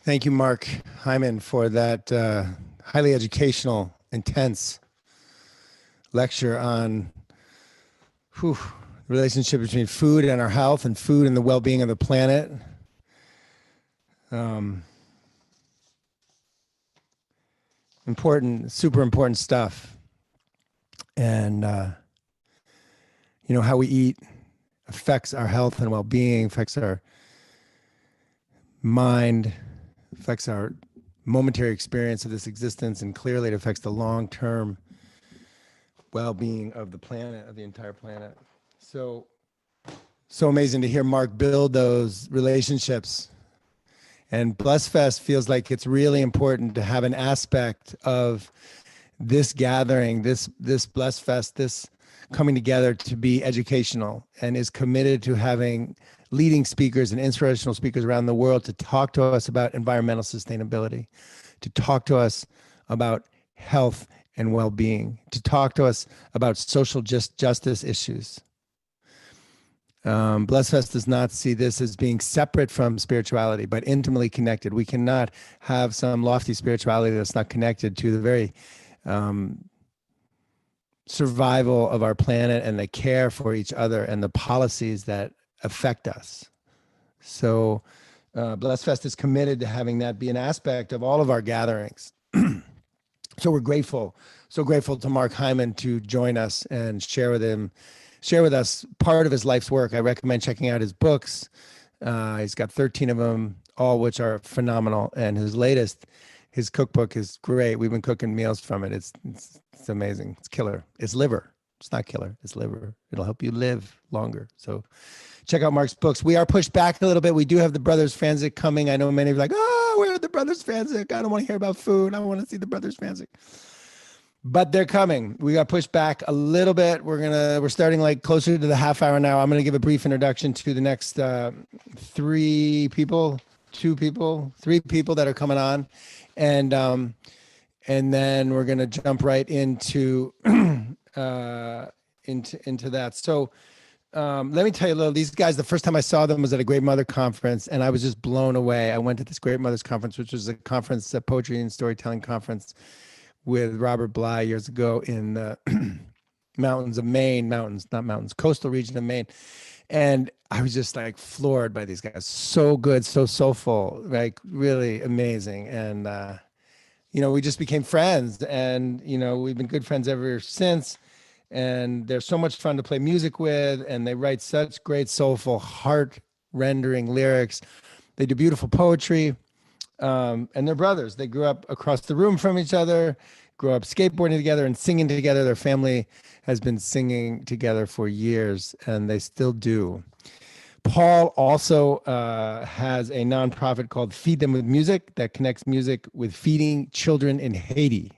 Thank you, Mark Hyman, for that highly educational, intense lecture on the relationship between food and our health and food and the well-being of the planet. Um, Important, super important stuff. And, how we eat affects our health and well-being, affects our mind, affects our momentary experience of this existence, and clearly it affects the long-term well-being of the planet, of the entire planet. So amazing to hear Mark build those relationships. And BlessFest feels like it's really important to have an aspect of this gathering, this BlessFest, this coming together to be educational, and is committed to having leading speakers and inspirational speakers around the world to talk to us about environmental sustainability, to talk to us about health and well-being, to talk to us about social justice issues. BlessFest does not see this as being separate from spirituality, but intimately connected. We cannot have some lofty spirituality that's not connected to the very survival of our planet and the care for each other and the policies that affect us. So BlessFest is committed to having that be an aspect of all of our gatherings. So we're grateful, so grateful to Mark Hyman to join us and share with us part of his life's work. I recommend checking out his books. He's got 13 of them, all which are phenomenal. And his latest, his cookbook is great. We've been cooking meals from it. It's amazing. It's killer. It's liver. It's not killer. It's liver. It'll help you live longer. So check out Mark's books. We are pushed back a little bit. We do have the Brothers Fanzik coming. I know many of you are like, oh, where are the Brothers Fanzik? I don't want to hear about food. I want to see the Brothers Fanzik. But they're coming. We got pushed back a little bit. We're starting like closer to the half hour now. I'm going to give a brief introduction to the next three people that are coming on. And then we're going to jump right into into that. So let me tell you a little, these guys, the first time I saw them was at a Great Mother Conference, and I was just blown away. I went to this Great Mothers Conference, which was a conference, a poetry and storytelling conference with Robert Bly years ago in the coastal region of Maine. And I was just like floored by these guys. So good, so soulful, like really amazing. And, we just became friends, and, we've been good friends ever since. And they're so much fun to play music with, and they write such great, soulful, heart-rendering lyrics. They do beautiful poetry. And they're brothers. They grew up across the room from each other, grew up skateboarding together and singing together. Their family has been singing together for years, and they still do. Paul also has a nonprofit called Feed Them with Music that connects music with feeding children in Haiti.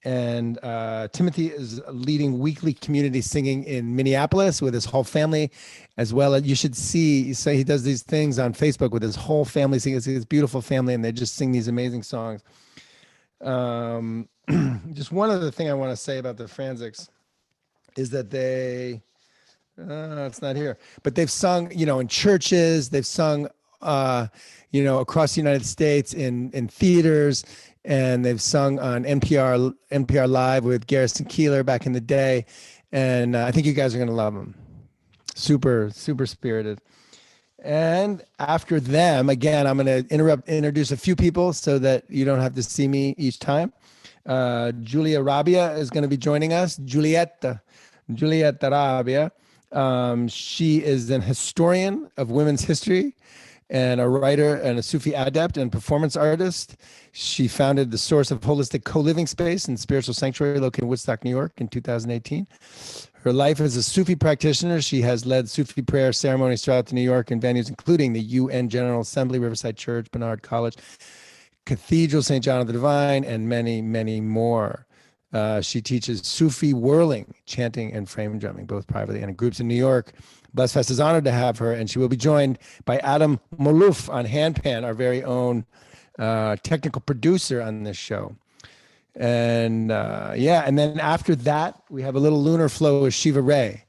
And Timothy is leading weekly community singing in Minneapolis with his whole family, as well as you should see. So he does these things on Facebook with his whole family, singing his beautiful family, and they just sing these amazing songs. Just one other thing I want to say about the Franzics is that it's not here, but they've sung, in churches, they've sung, across the United States in theaters. And they've sung on NPR Live with Garrison Keillor back in the day. And I think you guys are going to love them. Super, super spirited. And after them, again, I'm going to introduce a few people so that you don't have to see me each time. Julia Rabia is going to be joining us. Julieta Rabia. She is an historian of women's history and a writer and a Sufi adept and performance artist. She founded the Source of Holistic Co-Living Space and Spiritual Sanctuary located in Woodstock, New York in 2018. Her life as a Sufi practitioner, she has led Sufi prayer ceremonies throughout New York in venues including the UN General Assembly, Riverside Church, Bernard College, Cathedral St. John of the Divine, and many, many more. She teaches Sufi whirling, chanting, and frame drumming, both privately and in groups in New York. BlessFest is honored to have her, and she will be joined by Adam Malouf on handpan, our very own technical producer on this show. And and then after that, we have a little lunar flow with Shiva Ray.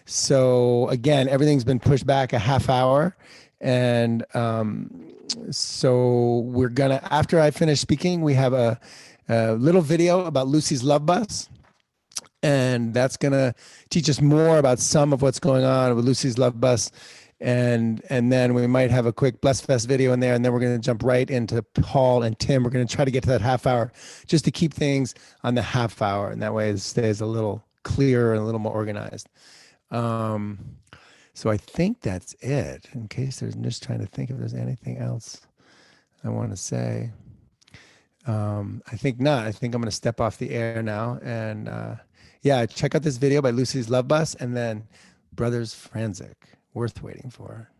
So again, everything's been pushed back a half hour, And so we're gonna, after I finish speaking, we have a little video about Lucy's Love Bus, and that's gonna teach us more about some of what's going on with Lucy's Love Bus. And then we might have a quick BlessFest video in there, and then we're going to jump right into Paul and Tim. We're going to try to get to that half hour just to keep things on the half hour, and that way it stays a little clearer and a little more organized. So I think that's it. In case there's, I'm just trying to think if there's anything else I want to say. I think not. I think I'm going to step off the air now, and yeah, check out this video by Lucy's Love Bus, and then Brothers Franzik, worth waiting for.